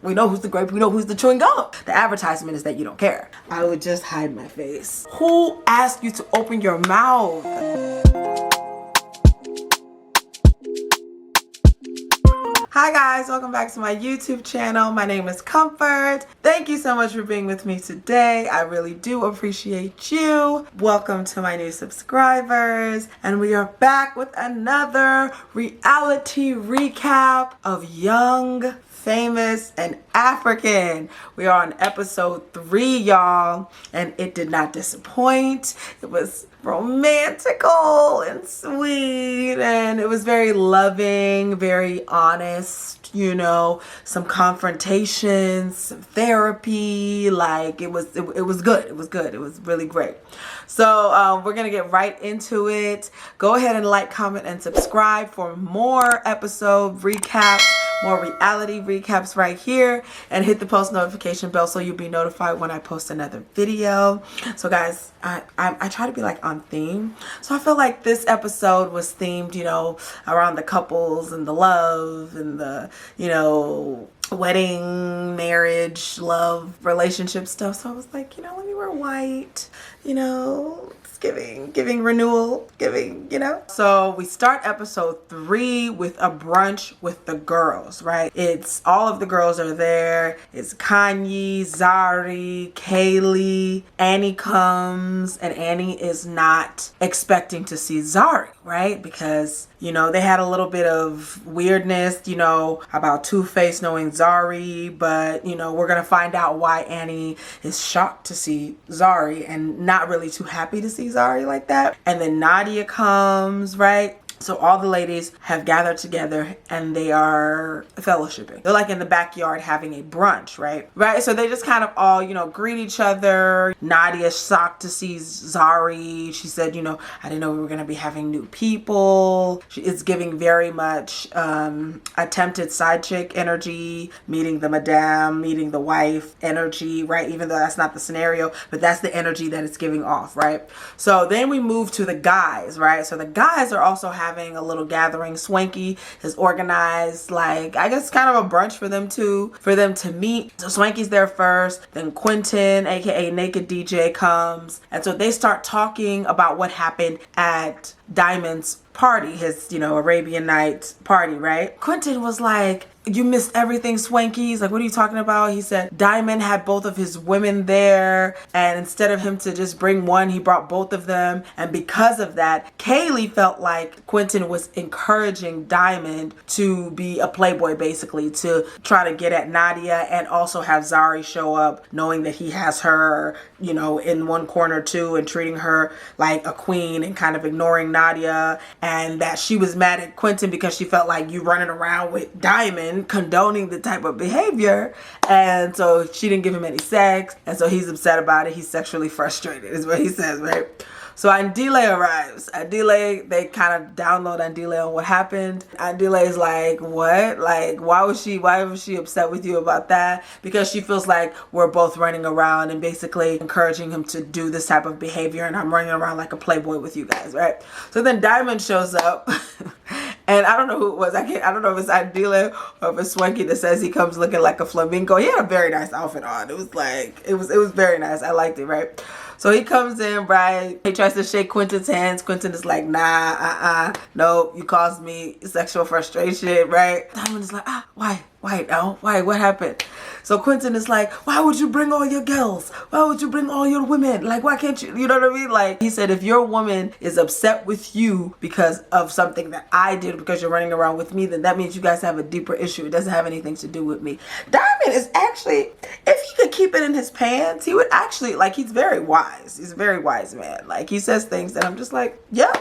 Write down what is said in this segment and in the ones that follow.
We know who's the grape. We know who's the chewing gum. The advertisement is that you don't care. I would just hide my face. Who asked you to open your mouth? Hi guys, welcome back to my YouTube channel. My name is Comfort. Thank you so much for being with me today. I really do appreciate you. Welcome to my new subscribers. And we are back with another reality recap of Young, Famous, and African. We are on episode 3, y'all, and it did not disappoint. It was romantical and sweet, and it was very loving, very honest, you know, some confrontations, some therapy. Like it was good. It was good. It was really great. So we're gonna get right into it. Go ahead and like, comment, and subscribe for more episode recaps, more reality recaps right here, and hit the post notification bell so you'll be notified when I post another video. So guys, I try to be like on theme, so I feel like this episode was themed, you know, around the couples and the love and the, you know, wedding, marriage, love, relationship stuff. So I was like, you know, let me wear white, you know, it's giving renewal, you know. So we start episode 3 with a brunch with the girls, right? It's all of the girls are there. It's Kanye, Zari, Kaylee, Annie comes, and Annie is not expecting to see Zari, right? Because, you know, they had a little bit of weirdness, you know, about Two-Face knowing Zari, but, you know, we're going to find out why Annie is shocked to see Zari and not really too happy to see Zari like that. And then Nadia comes, right? So all the ladies have gathered together and they are fellowshipping. They're like in the backyard having a brunch, right? Right. So they just kind of all, you know, greet each other. Nadia's shocked to see Zari. She said, you know, I didn't know we were going to be having new people. It's giving very much attempted side chick energy, meeting the madame, meeting the wife energy, right? Even though that's not the scenario, but that's the energy that it's giving off, right? So then we move to the guys, right? So the guys are also having a little gathering. Swanky has organized, like, I guess kind of a brunch for them to meet. So Swanky's there first, then Quentin, aka Naked DJ, comes, and so they start talking about what happened at Diamond's party, his, you know, Arabian Nights party, right? Quentin was like, you missed everything, Swanky. He's like, what are you talking about? He said Diamond had both of his women there, and instead of him to just bring one, he brought both of them. And because of that, Kaylee felt like Quentin was encouraging Diamond to be a playboy, basically, to try to get at Nadia and also have Zari show up, knowing that he has her, you know, in one corner too, and treating her like a queen and kind of ignoring Nadia, and that she was mad at Quentin because she felt like you running around with Diamond condoning the type of behavior, and so she didn't give him any sex, and so he's upset about it. He's sexually frustrated is what he says, right? So Andile arrives. Andile, they kind of download Andile on what happened. Andile is like, what? Like, why was she upset with you about that? Because she feels like we're both running around and basically encouraging him to do this type of behavior, and I'm running around like a playboy with you guys, right? So then Diamond shows up. And I don't know who it was. I don't know if it's Andile or if it's Swanky that says he comes looking like a flamingo. He had a very nice outfit on. It was like, it was very nice. I liked it, right? So he comes in, right? He tries to shake Quentin's hands. Quentin is like, nah, nope, you caused me sexual frustration, right? Diamond is like, why? Why? What happened? So Quentin is like, why would you bring all your girls? Why would you bring all your women? Like, why can't you? You know what I mean? Like, he said, if your woman is upset with you because of something that I did, because you're running around with me, then that means you guys have a deeper issue. It doesn't have anything to do with me. Diamond is actually, if he could keep it in his pants, he would actually, like, he's very wise. He's a very wise man. Like, he says things that I'm just like, yeah,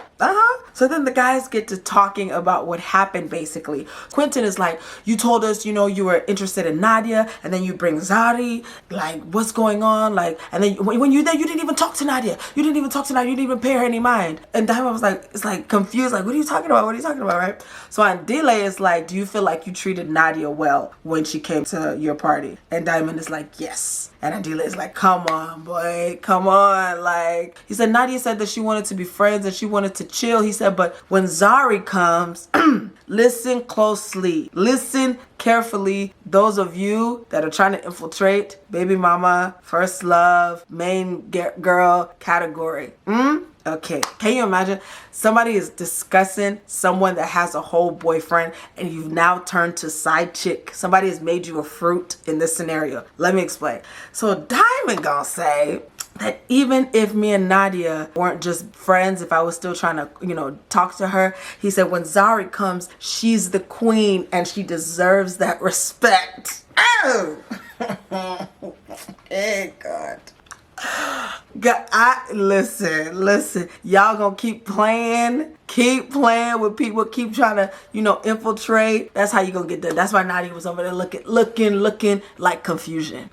So then the guys get to talking about what happened, basically. Quentin is like, you told us, you know, you were interested in Nadia, and then you bring Zari. Like, what's going on? Like, and then when you're there, you didn't even talk to Nadia. You didn't even pay her any mind. And Diamond was like, it's like confused, like, what are you talking about? Right? So Andile is like, do you feel like you treated Nadia well when she came to your party? And Diamond is like, yes. And Andile is like, come on, boy, come on. Like, he said, Nadia said that she wanted to be friends and she wanted to chill. He said, but when Zari comes, listen closely, listen carefully those of you that are trying to infiltrate baby mama, first love, main girl category. Okay, can you imagine somebody is discussing someone that has a whole boyfriend and you've now turned to side chick? Somebody has made you a fruit in this scenario. Let me explain. So Diamond gonna say that even if me and Nadia weren't just friends, if I was still trying to, you know, talk to her, he said when Zari comes, she's the queen and she deserves that respect. Oh! Hey, God. God, listen, y'all gonna keep playing with people, keep trying to, you know, infiltrate. That's how you gonna get done. That's why Nadia was over there looking like confusion.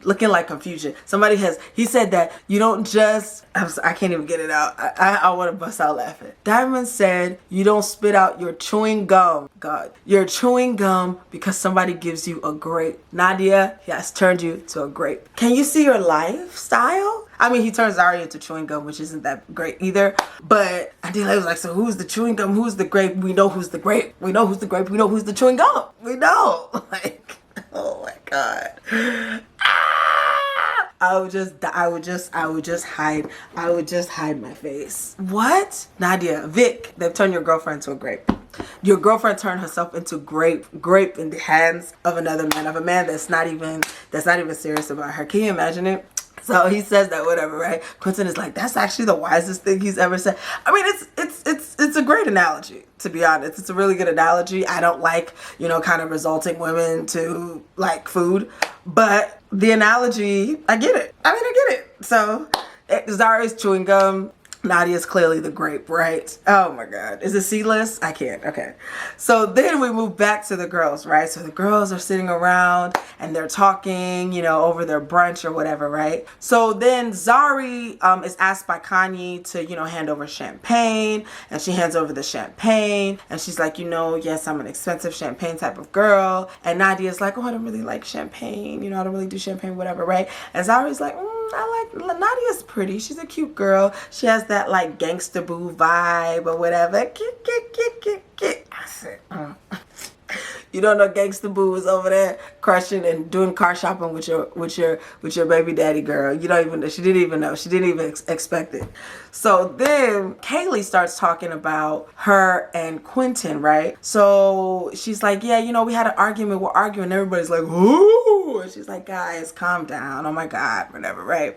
Somebody he said that you don't just, I can't even get it out. I want to bust out laughing. Diamond said you don't spit out your chewing gum. God, you're chewing gum because somebody gives you a grape. Nadia has turned you to a grape. Can you see your lifestyle? I mean, he turns Zari into chewing gum, which isn't that great either. But Adela was like, so who's the chewing gum? Who's the grape? We know who's the grape. We know who's the grape. We know who's the chewing gum. We know. Like, oh my God. I would just hide my face. What? Nadia, Vic, they've turned your girlfriend into a grape. Your girlfriend turned herself into grape in the hands of another man, of a man that's not even serious about her. Can you imagine it? So he says that, whatever, right? Quentin is like, that's actually the wisest thing he's ever said. I mean, it's a great analogy, to be honest. It's a really good analogy. I don't like, you know, kind of resulting women to like food, but the analogy, I get it. I get it. So Zari's chewing gum. Nadia's clearly the grape, right? Oh my God. Is it seedless? I can't. Okay. So then we move back to the girls, right? So the girls are sitting around and they're talking, you know, over their brunch or whatever, right? So then Zari is asked by Kanye to, you know, hand over champagne, and she hands over the champagne and she's like, you know, yes, I'm an expensive champagne type of girl. And Nadia's like, oh, I don't really like champagne. You know, I don't really do champagne, whatever, right? And Zari's like, Nadia's pretty. She's a cute girl. She has that like gangsta boo vibe or whatever. I said, you don't know gangsta boo is over there crushing and doing car shopping with your baby daddy girl. You don't even know. She didn't even know. She didn't even expect it. So then Kaylee starts talking about her and Quentin, right? So she's like, yeah, you know, we had an argument. We're arguing. Everybody's like, ooh. And she's like, guys, calm down. Oh my God, whatever, right?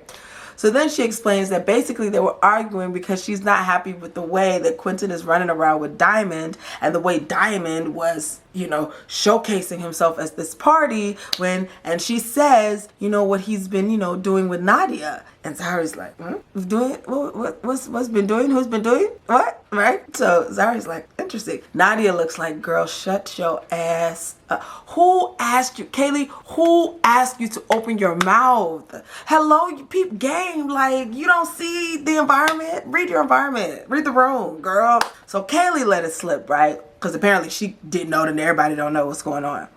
So then she explains that basically they were arguing because she's not happy with the way that Quentin is running around with Diamond and the way Diamond was, you know, showcasing himself as this party and she says, you know, what he's been, you know, doing with Nadia. And Zari's like, doing what's been doing? Who's been doing? What? Right? So Zari's like, interesting. Nadia looks like, girl, shut your ass up. Who asked you, Kaylee, who asked you to open your mouth? Hello, you peep game. Like, you don't see the environment? Read your environment. Read the room, girl. So Kaylee let it slip, right? Because apparently she didn't know and everybody don't know what's going on.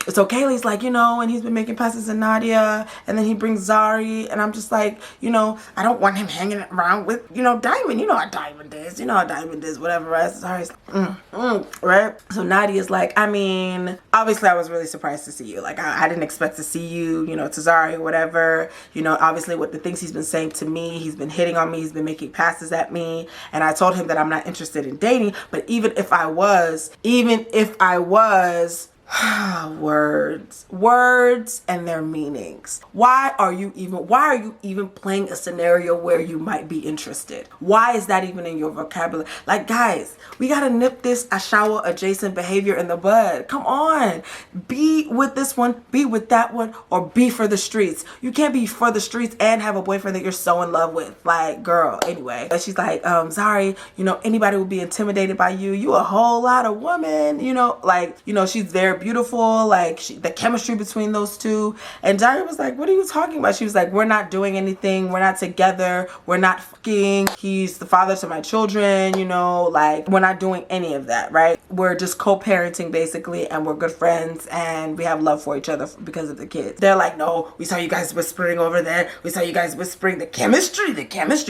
So Kaylee's like, you know, and he's been making passes in Nadia, and then he brings Zari, and I'm just like, you know, I don't want him hanging around with, you know, Diamond. You know how Diamond is. You know how Diamond is, whatever, right? So Zari's like, right? So Nadia's like, I mean, obviously I was really surprised to see you. Like, I didn't expect to see you, you know, to Zari or whatever. You know, obviously with the things he's been saying to me, he's been hitting on me, he's been making passes at me, and I told him that I'm not interested in dating, but even if I was, words and their meanings. Why are you even playing a scenario where you might be interested? Why is that even in your vocabulary? Like, guys, we gotta nip this Ashawa adjacent behavior in the bud. Come on, be with this one, be with that one, or be for the streets. You can't be for the streets and have a boyfriend that you're so in love with. Like, girl, anyway. She's like, Zari, you know, anybody will be intimidated by you. You a whole lot of woman, you know, like, you know, she's very beautiful, like the chemistry between those two. And Zari was like, what are you talking about? She was like, we're not doing anything, we're not together, we're not fucking, he's the father to my children, you know, like we're not doing any of that, right? We're just co-parenting basically, and we're good friends and we have love for each other because of the kids. They're like, no, we saw you guys whispering over there, we saw you guys whispering, the chemistry, you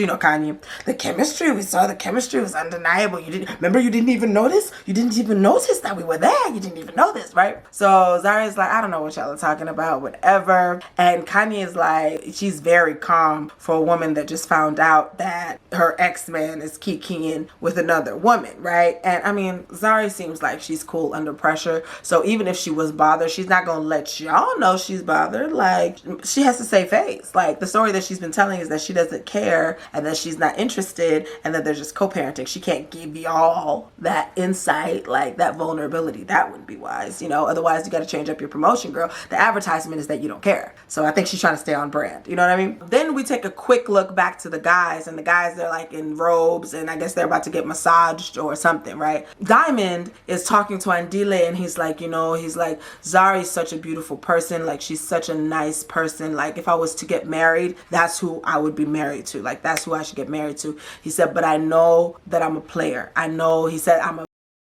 know, Kanye, the chemistry, we saw the chemistry was undeniable. You didn't even notice that we were there. You didn't even know this, right? So Zari is like, I don't know what y'all are talking about, whatever. And Kanye is like, she's very calm for a woman that just found out that her ex-man is kikiing with another woman, right? And I mean, Zari seems like she's cool under pressure. So even if she was bothered, she's not gonna let y'all know she's bothered. Like, she has to save face. Like, the story that she's been telling is that she doesn't care and that she's not interested and that they're just co-parenting. She can't give y'all that insight, like that vulnerability. That wouldn't be wise, you know? Otherwise, you got to change up your promotion, girl. The advertisement is that you don't care. So I think she's trying to stay on brand. You know what I mean? Then we take a quick look back to the guys, and the guys, they're like in robes, and I guess they're about to get massaged or something, right? Diamond is talking to Andile, and he's like, you know, he's like, Zari's such a beautiful person. Like, she's such a nice person. Like, if I was to get married, that's who I would be married to. Like, that's who I should get married to. He said, but I know that I'm a player. I know, he said,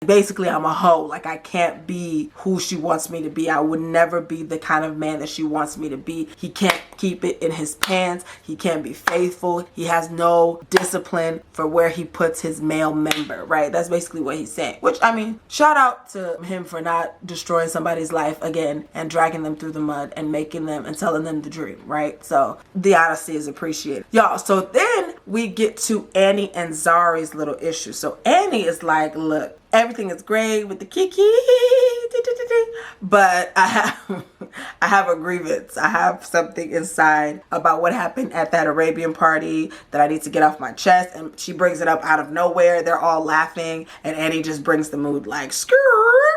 basically I'm a hoe. Like, I can't be who she wants me to be. I would never be the kind of man that she wants me to be. He can't keep it in his pants. He can't be faithful. He has no discipline for where he puts his male member, right? That's basically what he's saying. Which, I mean, shout out to him for not destroying somebody's life again and dragging them through the mud and making them and telling them the dream, right? So the honesty is appreciated. Y'all, so then we get to Annie and Zari's little issue. So Annie is like, look, everything is great with the kiki, but I have a grievance. I have something inside about what happened at that Arabian party that I need to get off my chest. And she brings it up out of nowhere. They're all laughing, and Annie just brings the mood like,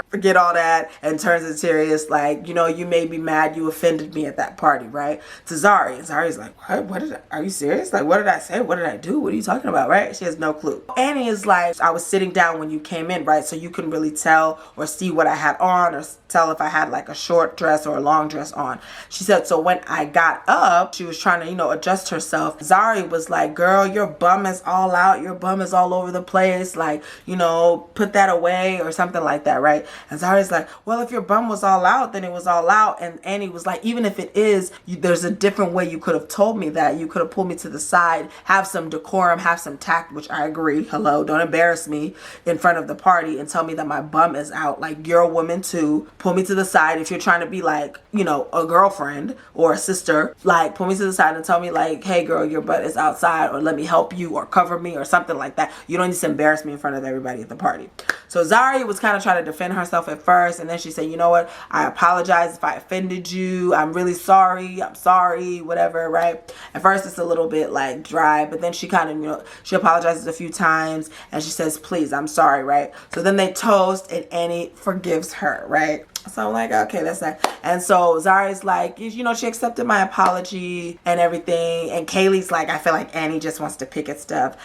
forget all that, and turns it serious. Like, you know, you made me mad. You offended me at that party, right? To Zari. And Zari's like, what? Are you serious? Like, what did I say? What did I do? What are you talking about, right? She has no clue. Annie is like, I was sitting down when you came in, right? So you couldn't really tell or see what I had on or tell if I had like a short dress or a long dress on. She said, so when I got up, she was trying to, you know, adjust herself. Zari was like, girl, your bum is all out. Your bum is all over the place. Like, you know, put that away or something like that, right? And Zari's like, well, if your bum was all out, then it was all out. And Annie was like, even if it is, there's a different way you could have told me that. You could have pulled me to the side, have some decorum, have some tact, which I agree. Hello, don't embarrass me in front of the party and tell me that my bum is out. Like, you're a woman too. Pull me to the side. If you're trying to be like, you know, a girlfriend or a sister, like, pull me to the side and tell me like, hey girl, your butt is outside, or let me help you, or cover me, or something like that. You don't need to embarrass me in front of everybody at the party. So Zari was kind of trying to defend herself at first, and then she said, you know what, I apologize if I offended you. I'm really sorry. I'm sorry, whatever, right? At first it's a little bit like dry, but then she kind of, you know, she apologizes a few times and she says, please, I'm sorry, right? So then they toast and Annie forgives her, right? So I'm like, okay, that's that. And so Zari's like, you know, she accepted my apology and everything. And Kaylee's like, I feel like Annie just wants to pick at stuff.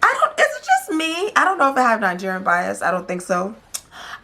Is it just me? I don't know if I have Nigerian bias. I don't think so.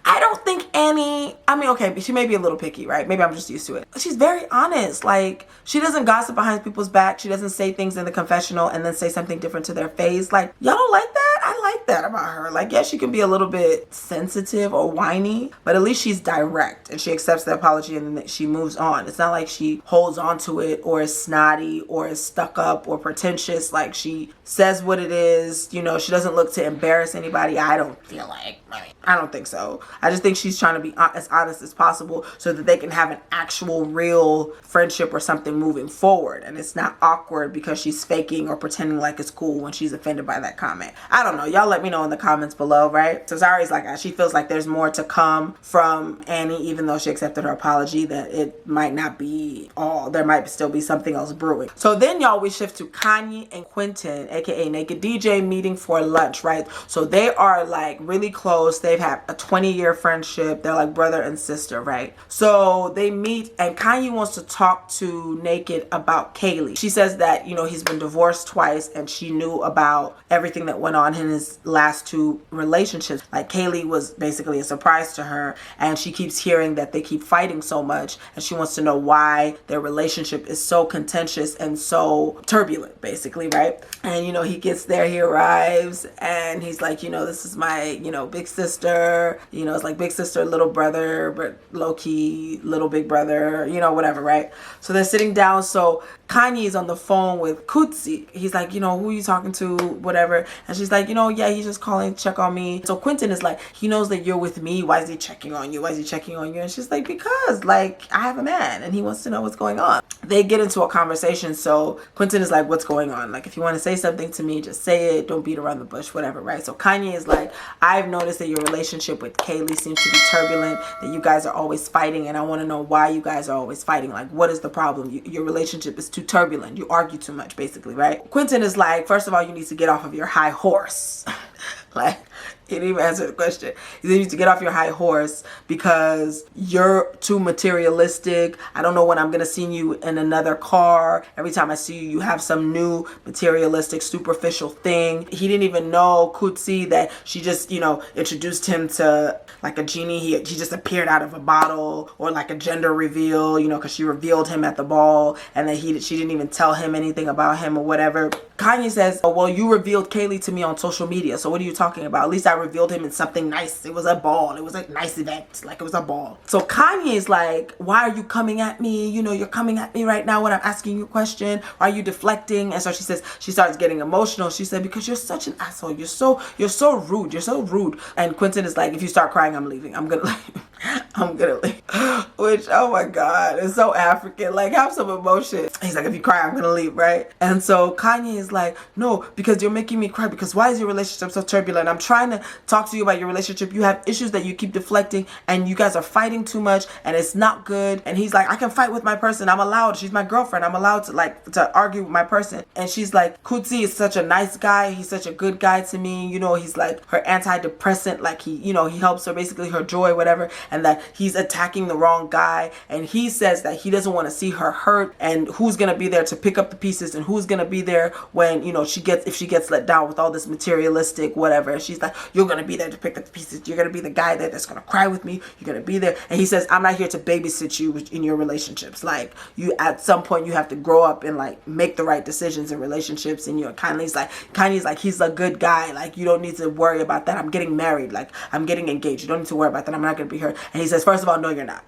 I don't think Annie, I mean, okay, she may be a little picky, right? Maybe I'm just used to it. She's very honest. Like, she doesn't gossip behind people's back. She doesn't say things in the confessional and then say something different to their face. Like, y'all don't like that? I like that about her. Like, yeah, she can be a little bit sensitive or whiny, but at least she's direct and she accepts the apology and then she moves on. It's not like she holds on to it or is snotty or is stuck up or pretentious. Like, she says what it is. You know, she doesn't look to embarrass anybody. I don't feel like, I don't think so. I just think she's trying to be as honest as possible so that they can have an actual real friendship or something moving forward. And it's not awkward because she's faking or pretending like it's cool when she's offended by that comment. I don't know. Y'all let me know in the comments below, right? So Zari's like, she feels like there's more to come from Annie, even though she accepted her apology, that it might not be all. There might still be something else brewing. So then, y'all, we shift to Kanye and Quentin, aka Naked DJ, meeting for lunch, right? So they are like really close. They've had a 20-year friendship. They're like brother and sister, right? So they meet and Kanye wants to talk to Naked about Kaylee. She says that, you know, he's been divorced twice and she knew about everything that went on in his last two relationships. Like, Kaylee was basically a surprise to her and she keeps hearing that they keep fighting so much and she wants to know why their relationship is so contentious and so turbulent, basically, right? And, you know, he gets there, he arrives and he's like, you know, this is my, you know, big sister. You know, it's like big sister, little brother, but low-key little big brother, you know, whatever, right? So they're sitting down. So Kanye is on the phone with Kutsi. He's like, you know, who are you talking to, whatever. And she's like, you know, yeah, he's just calling to check on me. So Quentin is like, he knows that you're with me. Why is he checking on you? Why is he checking on you? And she's like, because like I have a man and he wants to know what's going on. They get into a conversation. So Quentin is like, what's going on? Like, if you want to say something to me, just say it. Don't beat around the bush, whatever, right? So Kanye is like, I've noticed that your relationship with Kaylee seems to be turbulent, that you guys are always fighting, and I want to know why you guys are always fighting. Like, what is the problem? Your relationship is too turbulent. You argue too much, basically, right? Quentin is like, first of all, you need to get off of your high horse. Like, he didn't even answer the question. You need to get off your high horse because you're too materialistic. I don't know when I'm going to see you in another car. Every time I see you, you have some new materialistic, superficial thing. He didn't even know, Kutsi, that she just, introduced him to like a genie. He just appeared out of a bottle, or like a gender reveal, because she revealed him at the ball, and then she didn't even tell him anything about him or whatever. Kanye says, oh, well, you revealed Kaylee to me on social media. So what are you talking about? At least I revealed him in something nice. It was a ball. It was a nice event. Like, it was a ball. So Kanye's like, why are you coming at me? You're coming at me right now when I'm asking you a question. Why are you deflecting? And so she says, she starts getting emotional. She said, because you're such an asshole. You're so rude. You're so rude. And Quentin is like, if you start crying, I'm leaving. I'm gonna leave. I'm gonna leave. Which, oh my God, it's so African. Like, have some emotion. He's like, if you cry, I'm gonna leave, right? And so Kanye is like, no, because you're making me cry. Because why is your relationship so turbulent? I'm trying to talk to you about your relationship. You have issues that you keep deflecting, and you guys are fighting too much, and it's not good. And he's like, I can fight with my person. I'm allowed. She's my girlfriend. I'm allowed to argue with my person. And she's like, Kutsi is such a nice guy. He's such a good guy to me. He's like her antidepressant. Like, he helps her, basically her joy, whatever. And that he's attacking the wrong guy. And he says that he doesn't want to see her hurt, and who's going to be there to pick up the pieces, and who's going to be there when, if she gets let down with all this materialistic whatever. And she's like, you're going to be there to pick up the pieces. You're going to be the guy that's going to cry with me. You're going to be there. And he says, I'm not here to babysit you in your relationships. Like, you, at some point, you have to grow up and like make the right decisions in relationships. And Kanye's like, he's a good guy. Like, you don't need to worry about that. I'm getting married. Like, I'm getting engaged. You don't need to worry about that. I'm not going to be hurt. And he says, first of all, no, you're not.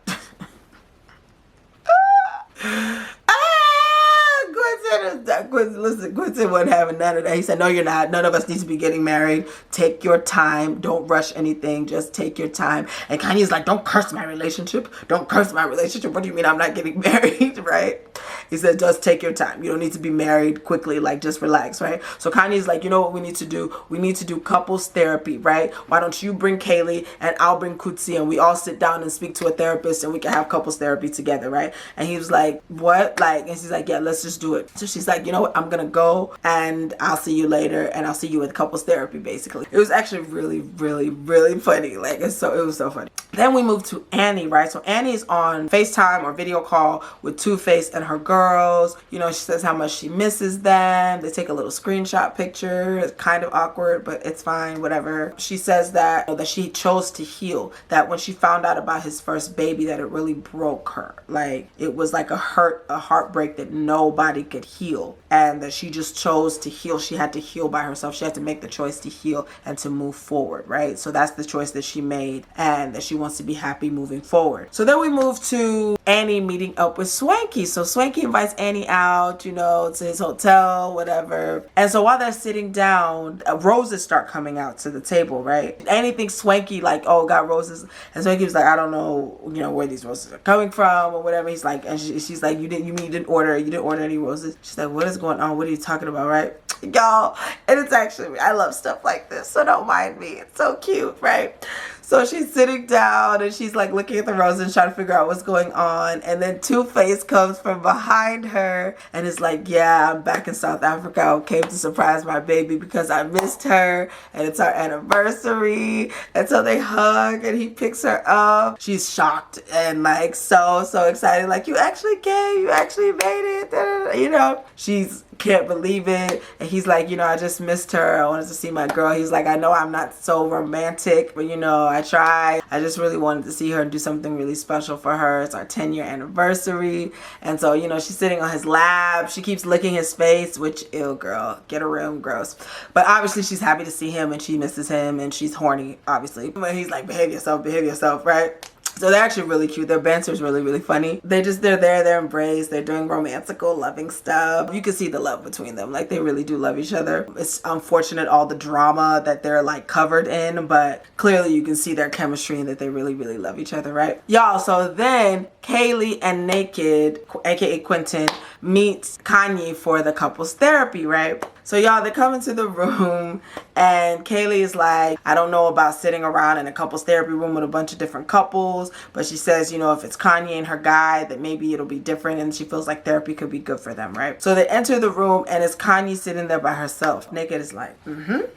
Quentin wasn't having none of that. He said, no, you're not. None of us need to be getting married. Take your time. Don't rush anything. Just take your time. And Kanye's like, don't curse my relationship. Don't curse my relationship. What do you mean I'm not getting married, right? He said, just take your time. You don't need to be married quickly. Like, just relax, right? So Kanye's like, you know what we need to do? We need to do couples therapy, right? Why don't you bring Kaylee and I'll bring Kutsi, and we all sit down and speak to a therapist, and we can have couples therapy together, right? And he was like, what? Like, and she's like, yeah, let's just do it. So she's like, you know what? I'm going to go, and I'll see you later, and I'll see you with couples therapy, basically. It was actually really, really, really funny. Like, it was so funny. Then we moved to Annie, right? So Annie's on FaceTime or video call with Two-Face and her girls. She says how much she misses them. They take a little screenshot picture. It's kind of awkward, but it's fine, whatever. She says that she chose to heal. That when she found out about his first baby, that it really broke her. Like, it was like a heartbreak that nobody could heal. And that she just chose to heal. She had to heal by herself. She had to make the choice to heal and to move forward, right? So that's the choice that she made, and that she wants to be happy moving forward. So then we move to Annie meeting up with Swanky. So Swanky invites Annie out, to his hotel, whatever. And so while they're sitting down, roses start coming out to the table, right? Annie thinks Swanky, like, oh, got roses. And Swanky was like, I don't know, where these roses are coming from or whatever. He's like, and she's like, you didn't order any roses. She's like, what is going on? What are you talking about, right? Y'all, and it's actually, I love stuff like this, so don't mind me. It's so cute, right? So she's sitting down and she's like looking at the roses, trying to figure out what's going on. And then Two-Face comes from behind her and is like, yeah, I'm back in South Africa. I came to surprise my baby because I missed her and it's our anniversary. And so they hug and he picks her up. She's shocked and like so excited. Like, you actually came. You actually made it. She's can't believe it. And he's like, I just missed her. I wanted to see my girl. He's like, I know I'm not so romantic, but I tried. I just really wanted to see her and do something really special for her. It's our 10-year anniversary. And so, she's sitting on his lap. She keeps licking his face, which, ew, girl, get a room, gross. But obviously she's happy to see him and she misses him and she's horny, obviously. But he's like, behave yourself, right? So they're actually really cute. Their banter is really, really funny. They're there, they're embraced, they're doing romantical, loving stuff. You can see the love between them. Like, they really do love each other. It's unfortunate all the drama that they're like covered in, but clearly you can see their chemistry and that they really, really love each other, right? Y'all, so then Kaylee and Naked, aka Quentin, meets Kanye for the couples therapy, right? So y'all, they come into the room and Kaylee is like, I don't know about sitting around in a couples therapy room with a bunch of different couples, but she says, you know, if it's Kanye and her guy, that maybe it'll be different, and she feels like therapy could be good for them, right? So they enter the room and it's Kanye sitting there by herself. Naked is like,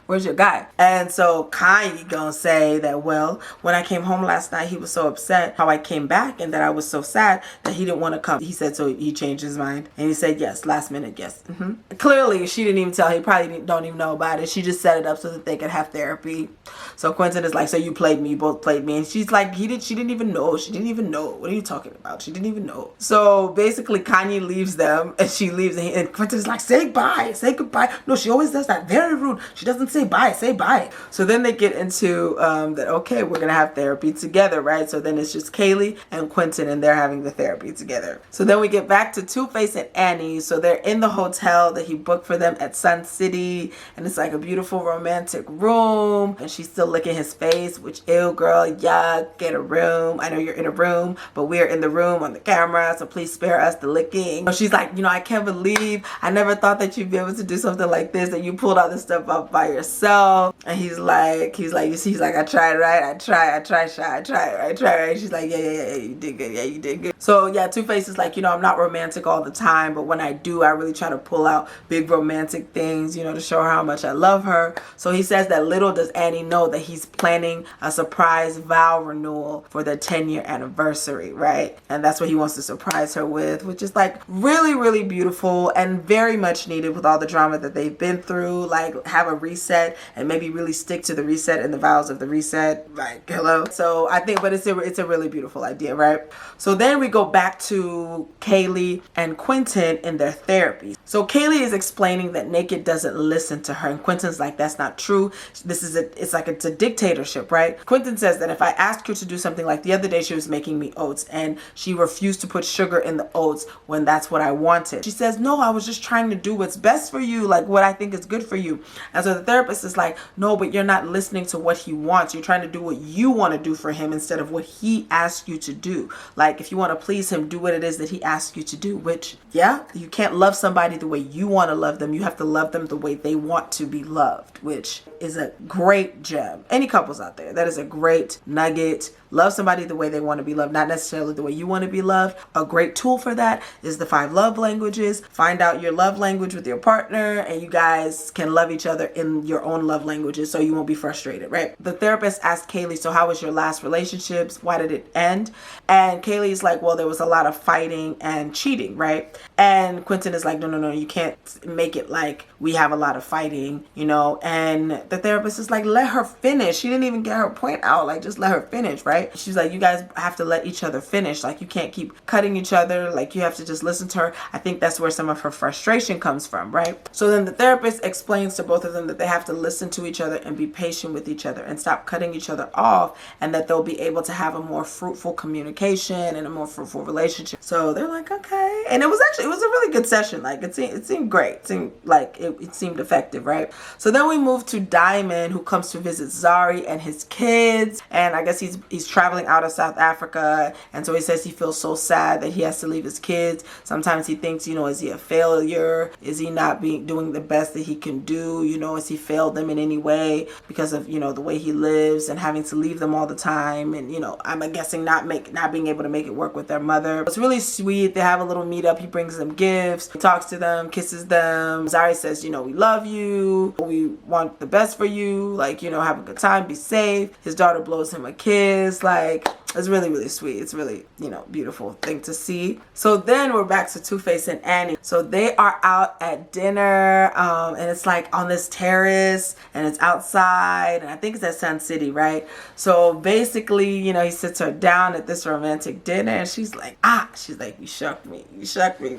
where's your guy? And so Kanye gonna say that, well, when I came home last night, he was so upset how I came back and that I was so sad that he didn't want to come. He said, so he changed his mind. And he said, yes, last minute, yes. Clearly, she didn't even tell. He probably don't even know about it. She just set it up so that they could have therapy. So Quentin is like, so you played me, you both played me. And she's like, she didn't even know. She didn't even know. What are you talking about? She didn't even know. So basically Kanye leaves them and she leaves and Quentin is like, say bye, say goodbye. No, she always does that. Very rude. She doesn't say bye, say bye. So then they get into that, okay, we're going to have therapy together, right? So then it's just Kaylee and Quentin and they're having the therapy together. So then we get back to Two-Face and Annie. So they're in the hotel that he booked for them at Sun City, and it's like a beautiful romantic room, and she's still licking his face, which, ew girl, yuck, get a room. I know you're in a room, but we're in the room on the camera, so please spare us the licking. So she's like, you know, I can't believe, I never thought that you'd be able to do something like this, that you pulled all this stuff up by yourself. And he's like, I tried, right? I tried, right? She's like, yeah, you did good, yeah, you did good. So yeah, Two-Face is like, you know, I'm not romantic all the time, but when I do, I really try to pull out big romantic things, you know, to show her how much I love her. So he says that little does Annie know that he's planning a surprise vow renewal for their 10-year anniversary, right? And that's what he wants to surprise her with, which is like really, really beautiful and very much needed with all the drama that they've been through. Like, have a reset and maybe really stick to the reset and the vows of the reset. Like, hello. So I think, but it's a really beautiful idea, right? So then we go back to Kaylee and Quentin in their therapy. So Kaylee is explaining that Naked doesn't listen to her, and Quentin's like, that's not true. It's a dictatorship, right? Quentin says that if I asked her to do something, like the other day she was making me oats and she refused to put sugar in the oats when that's what I wanted. She says, no, I was just trying to do what's best for you, like what I think is good for you. And so the therapist is like, no, but you're not listening to what he wants. You're trying to do what you want to do for him instead of what he asked you to do. Like, if you want to please him, do what it is that he asks you to do, which, yeah, you can't love somebody the way you want to love them. You have to love them the way they want to be loved, which is a great gem. Any couples out there, that is a great nugget. Love somebody the way they want to be loved, not necessarily the way you want to be loved. A great tool for that is the 5 love languages. Find out your love language with your partner and you guys can love each other in your own love languages so you won't be frustrated, right? The therapist asked Kaylee, so how was your last relationships? Why did it end? And Kaylee's like, well, there was a lot of fighting and cheating, right? And Quentin is like, no, you can't make it like we have a lot of fighting, you know? And the therapist is like, let her finish. She didn't even get her point out. Like, just let her finish, right? She's like, you guys have to let each other finish. Like, you can't keep cutting each other. Like, you have to just listen to her. I think that's where some of her frustration comes from, right? So then the therapist explains to both of them that they have to listen to each other and be patient with each other and stop cutting each other off, and that they'll be able to have a more fruitful communication and a more fruitful relationship. So they're like, okay. And it was a really good session. Like, it seemed great. It seemed like it seemed effective, right? So then we move to Diamond, who comes to visit Zari and his kids. And I guess he's traveling out of South Africa, and so he says he feels so sad that he has to leave his kids. Sometimes he thinks, you know, is he a failure? Is he not doing the best that he can do? You know, has he failed them in any way because of, you know, the way he lives and having to leave them all the time, and, you know, I'm guessing not being able to make it work with their mother. It's really sweet. They have a little meetup. He brings them gifts, he talks to them, kisses them. Zari says, you know, we love you, we want the best for you, like, you know, have a good time, be safe. His daughter blows him a kiss. Like, it's really, really sweet. It's really, you know, beautiful thing to see. So then we're back to Two-Face and Annie. So they are out at dinner, and it's like on this terrace, and it's outside, and I think it's at Sun City, right? So basically, you know, he sits her down at this romantic dinner, and she's like, you shocked me,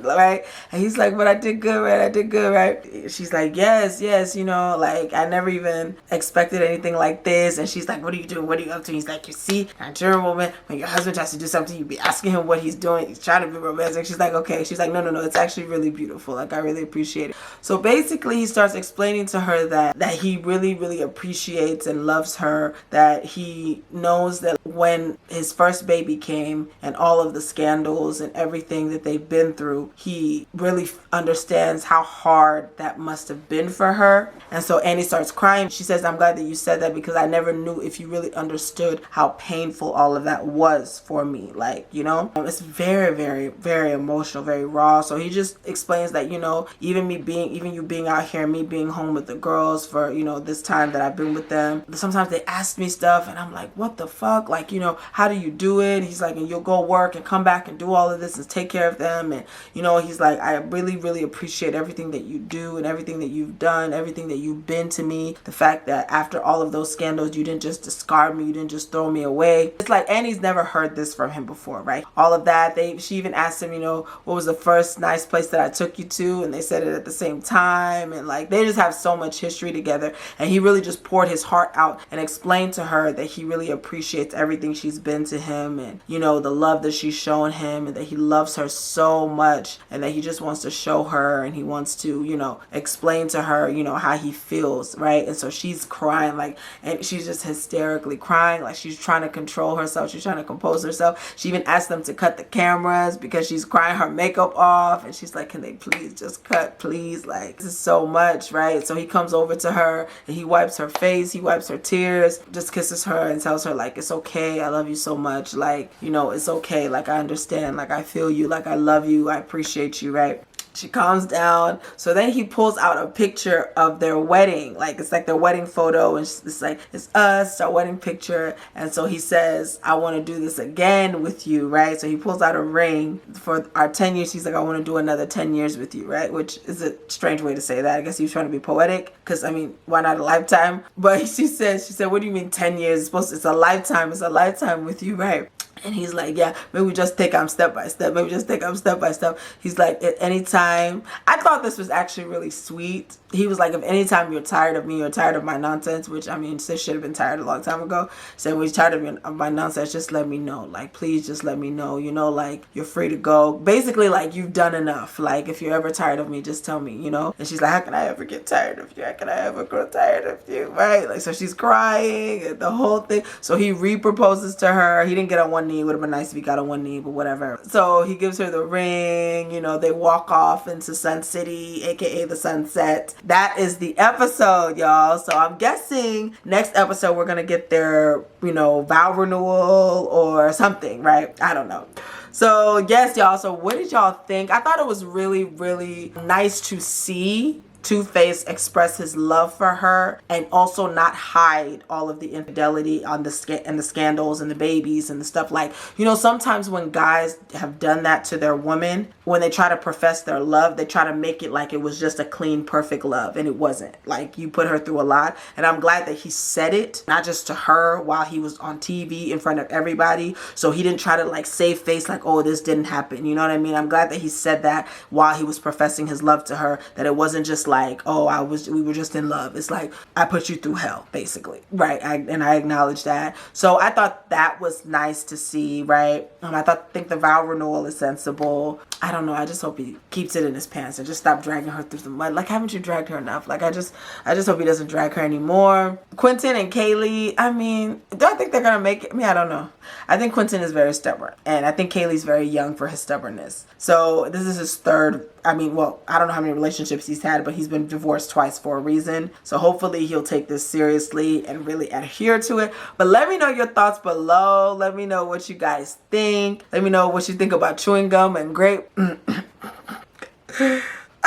right? And he's like, but I did good, right? She's like, yes, you know, like, I never even expected anything like this. And she's like, what are you doing? What are you up to? He's like, you see, Nigerian woman when your husband tries to do something, you be asking him what he's doing. He's trying to be romantic. She's like, okay. She's like, no, it's actually really beautiful. Like, I really appreciate it. So basically, he starts explaining to her that he really, really appreciates and loves her, that he knows that when his first baby came and all of the scandals and everything that they've been through, he really understands how hard that must have been for her. And so Annie starts crying. She says, I'm glad that you said that, because I never knew if you really understood how painful all of that was for me. Like, you know, it's very, very, very emotional, very raw. So he just explains that, you know, even you being out here, me being home with the girls for, you know, this time that I've been with them, sometimes they ask me stuff and I'm like, what the fuck? Like, you know, how do you do it? He's like, and you'll go work and come back and do all of this and take care of them. And, you know, he's like, I really, really appreciate everything that you do and everything that you've done, everything that you've been to me. The fact that after all of those scandals, you didn't just discard me, you didn't just throw me away. It's like Annie's never heard this from him before, right? All of that. She even asked him, you know, what was the first nice place that I took you to? And they said it at the same time. And like, they just have so much history together. And he really just poured his heart out and explained to her that he really appreciates everything she's been to him, and, you know, the love that she's shown him, and that he loves her so much, and that he just wants to show her, and he wants to, you know, explain to her, you know, how he feels, right? And so she's crying, like, and she's just hysterically crying, like she's trying to control herself, she's trying to compose herself. She even asked them to cut the cameras because she's crying her makeup off, and she's like, can they please just cut, please? Like, this is so much, right? So he comes over to her and he wipes her face, he wipes her tears, just kisses her and tells her, like, it's okay, I love you so much, like, you know, it's okay, like, I understand, like, I feel you, like, I love you, I appreciate you, right? She calms down. So then he pulls out a picture of their wedding. Like, it's like their wedding photo, and it's like, it's us, our wedding picture. And so he says, I want to do this again with you, right? So he pulls out a ring for our 10 years. He's like, I want to do another 10 years with you, right? Which is a strange way to say that. I guess he was trying to be poetic, because, I mean, why not a lifetime? But she said, what do you mean 10 years? It's a lifetime. It's a lifetime with you, right? And he's like, yeah, maybe we just take them step by step. Maybe just take them step by step. He's like, at any time. I thought this was actually really sweet. He was like, if any time you're tired of me, you're tired of my nonsense, which, I mean, sis should have been tired a long time ago. Said, when you're tired of my nonsense, just let me know. Like, please just let me know. You know, like, you're free to go. Basically, like, you've done enough. Like, if you're ever tired of me, just tell me, you know? And she's like, how can I ever get tired of you? How can I ever grow tired of you? Right? Like, so she's crying and the whole thing. So he re-proposes to her. He didn't get on one knee. It would have been nice if he got on one knee, but whatever. So he gives her the ring. You know, they walk off into Sun City, aka the sunset. That is the episode, y'all. So I'm guessing next episode we're gonna get their, you know, vow renewal or something, right? I don't know. So yes, y'all. So what did y'all think? I thought it was really, really nice to see Two-Face express his love for her and also not hide all of the infidelity on the scandals and the babies and the stuff. Like, you know, sometimes when guys have done that to their woman, when they try to profess their love, they try to make it like it was just a clean, perfect love, and it wasn't. Like, you put her through a lot, and I'm glad that he said it, not just to her while he was on TV in front of everybody. So he didn't try to like save face like, oh, this didn't happen. You know what I mean? I'm glad that he said that while he was professing his love to her, that it wasn't just like, oh, we were just in love. It's like, I put you through hell, basically, right? And I acknowledge that. So I thought that was nice to see, right? I think the vow renewal is sensible. I don't know. I just hope he keeps it in his pants and just stop dragging her through the mud. Like, haven't you dragged her enough? Like, I just hope he doesn't drag her anymore. Quentin and Kaylee, I mean, do I think they're gonna make it? I mean, I don't know. I think Quentin is very stubborn, and I think Kaylee's very young for his stubbornness. So this is his third. I mean, well, I don't know how many relationships he's had, but he's been divorced twice for a reason. So hopefully he'll take this seriously and really adhere to it. But let me know your thoughts below. Let me know what you guys think. Let me know what you think about chewing gum and grape.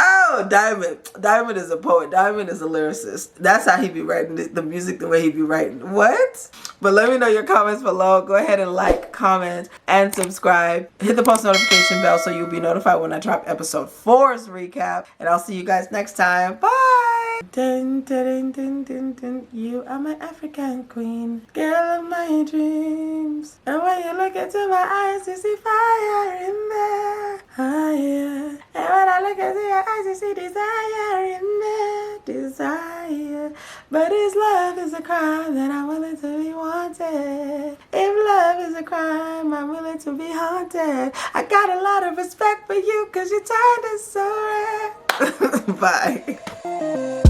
Oh, Diamond. Diamond is a poet. Diamond is a lyricist. That's how he be writing the music, the way he be writing. What? But let me know your comments below. Go ahead and like, comment, and subscribe. Hit the post notification bell so you'll be notified when I drop episode 4's recap. And I'll see you guys next time. Bye! Dun, dun, dun, dun, dun. You are my African queen, girl of my dreams. And when you look into my eyes, you see fire in there. Oh, yeah. And when I look into your eyes, you see desire in there. Desire. But if love is a crime, then I'm willing to be wanted. If love is a crime. I'm willing to be haunted. I got a lot of respect for you because you turned it so red. Bye.